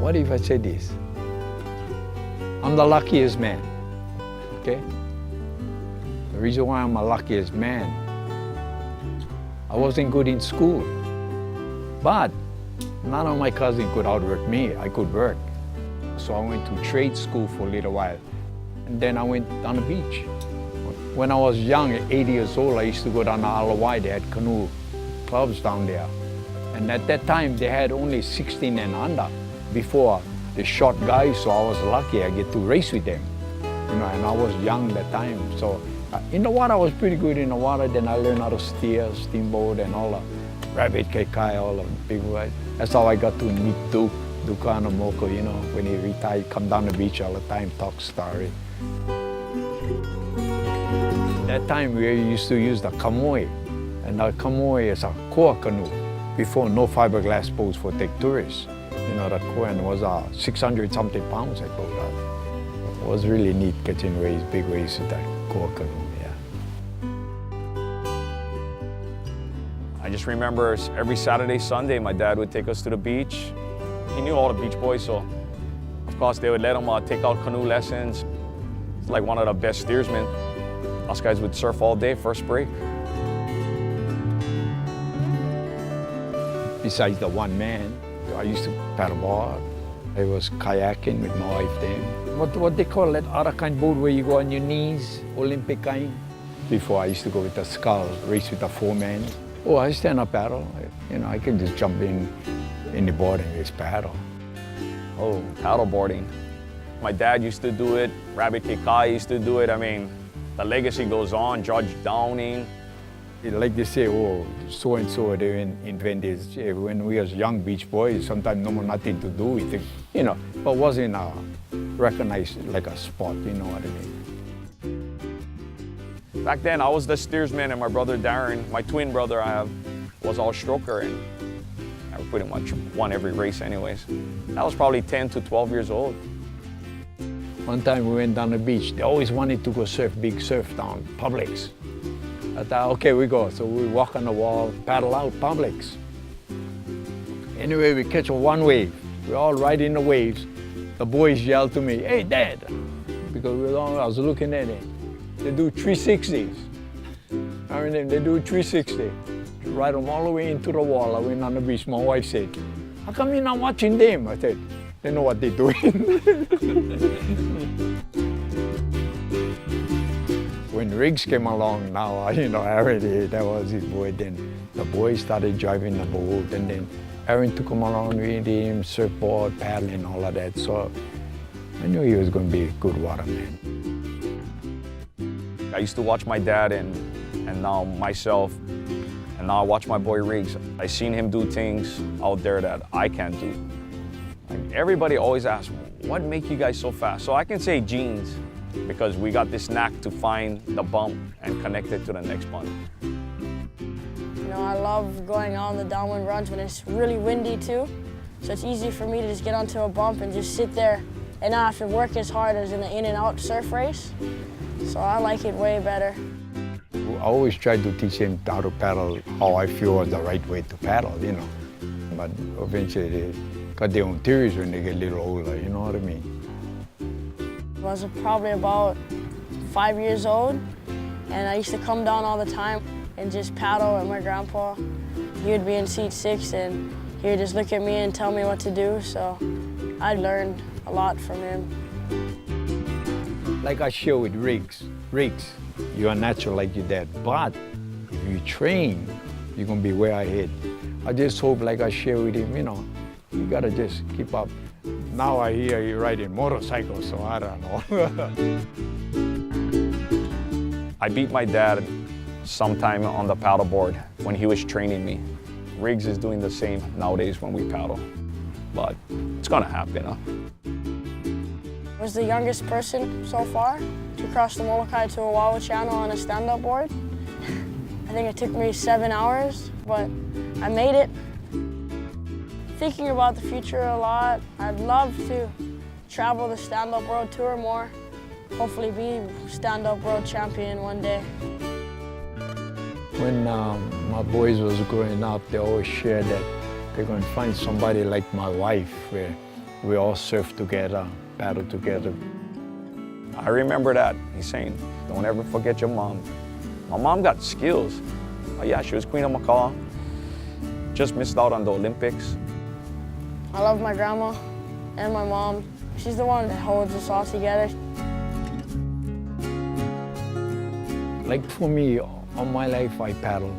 what if I say this? I'm the luckiest man, okay? The reason why I'm the luckiest man, I wasn't good in school, but none of my cousins could outwork me. I could work. So I went to trade school for a little while, and then I went on the beach. When I was young, at 80 years old, I used to go down to Isle of Wight. They had canoe clubs down there. And at that time, they had only 16 and under before the short guys, so I was lucky I get to race with them. You know, and I was young that time. So in the water, I was pretty good in the water. Then I learned how to steer, steamboat, and all the rabbit, kekai, all the big ones. That's how I got to meet Duka and Moko, you know, when he retired, come down the beach all the time, talk story. That time we used to use the kamoe, and the kamoe is a koa canoe. Before, no fiberglass boats for take tourists. You know, the koa was 600 something pounds, I thought. It was really neat catching waves, big waves with that koa canoe, yeah. I just remember every Saturday, Sunday, my dad would take us to the beach. He knew all the beach boys, so of course they would let him take out canoe lessons. It's like one of the best steersmen. Us guys would surf all day, first break. Besides the one man, I used to paddleboard. I was kayaking with my wife then. What they call that other kind of boat where you go on your knees, Olympic kind? Before I used to go with the sculls, race with the four-man. Oh, I stand up paddle. You know, I can just jump in the board and just paddle. Oh, paddle boarding. My dad used to do it, Rabbit Kekai used to do it. I mean, the legacy goes on, Judge Downing. Like they say, oh, so-and-so, they invented this. When we was young beach boys, sometimes no more nothing to do with it, you know, but wasn't recognized like a sport, you know what I mean? Back then, I was the steersman, and my brother Darren, my twin brother I have, was our stroker, and I pretty much won every race anyways. I was probably 10 to 12 years old. One time we went down the beach. They always wanted to go surf, big surf down, Publix. I thought, okay, we go. So we walk on the wall, paddle out, Publix. Anyway, we catch one wave. We're all right in the waves. The boys yelled to me, hey, Dad, because I was looking at it. They do 360s. I mean, they do 360. Ride them all the way into the wall. I went on the beach. My wife said, how come you're not watching them? I said, they know what they're doing. When Riggs came along now, you know, already, that was his boy. Then the boys started driving the boat, and then Aaron took him along with him, surfboard, paddling, all of that. So I knew he was going to be a good waterman. I used to watch my dad and now myself, and now I watch my boy Riggs. I seen him do things out there that I can't do. Like, everybody always asks, what make you guys so fast? So I can say genes, because we got this knack to find the bump and connect it to the next bump. You know, I love going on the downwind runs when it's really windy too. So it's easy for me to just get onto a bump and just sit there and not have to work as hard as in the in and out surf race. So I like it way better. I always try to teach him how to paddle, how I feel is the right way to paddle, you know. But eventually they got their own theories when they get a little older, you know what I mean? I was probably about 5 years old, and I used to come down all the time and just paddle with my grandpa. He would be in seat 6, and he would just look at me and tell me what to do, so I learned a lot from him. Like I share with Riggs, you are natural like your dad, but if you train, you're gonna be way ahead. I just hope, like I share with him, you know, you gotta just keep up. Now I hear you riding motorcycles, so I don't know. I beat my dad sometime on the paddleboard when he was training me. Riggs is doing the same nowadays when we paddle, but it's gonna happen, huh? I was the youngest person so far to cross the Molokai to Oahu Channel on a stand-up board. I think it took me 7 hours, but I made it. Thinking about the future a lot. I'd love to travel the stand-up world tour more, hopefully be stand-up world champion one day. When my boys was growing up, they always shared that they're going to find somebody like my wife, where We all surf together, paddle together. I remember that. He's saying, don't ever forget your mom. My mom got skills. Oh, yeah, she was Queen of Macau. Just missed out on the Olympics. I love my grandma and my mom. She's the one that holds us all together. Like for me, all my life I paddle.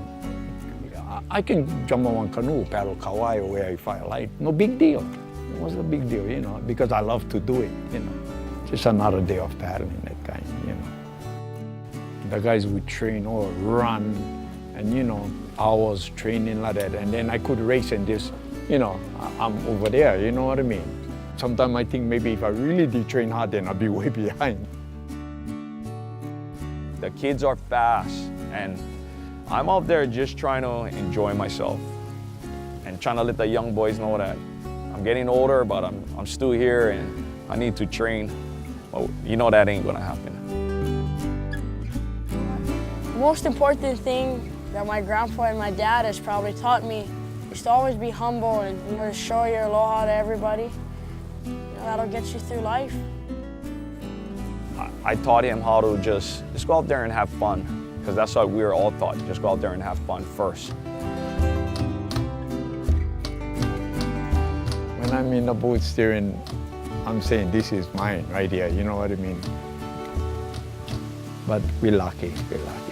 I can jump on one canoe, paddle Kauai or where if I like. No big deal. It was a big deal, you know, because I love to do it, you know. Just another day of paddling, that kind, you know. The guys would train or run and, you know, hours training like that. And then I could race and just, you know, I'm over there, you know what I mean? Sometimes I think maybe if I really did train hard, then I'd be way behind. The kids are fast, and I'm out there just trying to enjoy myself and trying to let the young boys know that I'm getting older, but I'm still here and I need to train. Well, you know that ain't gonna happen. The most important thing that my grandpa and my dad has probably taught me is to always be humble and, you know, to show your aloha to everybody. You know, that'll get you through life. I taught him how to just go out there and have fun, because that's what we were all taught. Just go out there and have fun first. When I'm in the boat steering, I'm saying this is mine right here, you know what I mean? But we're lucky, we're lucky.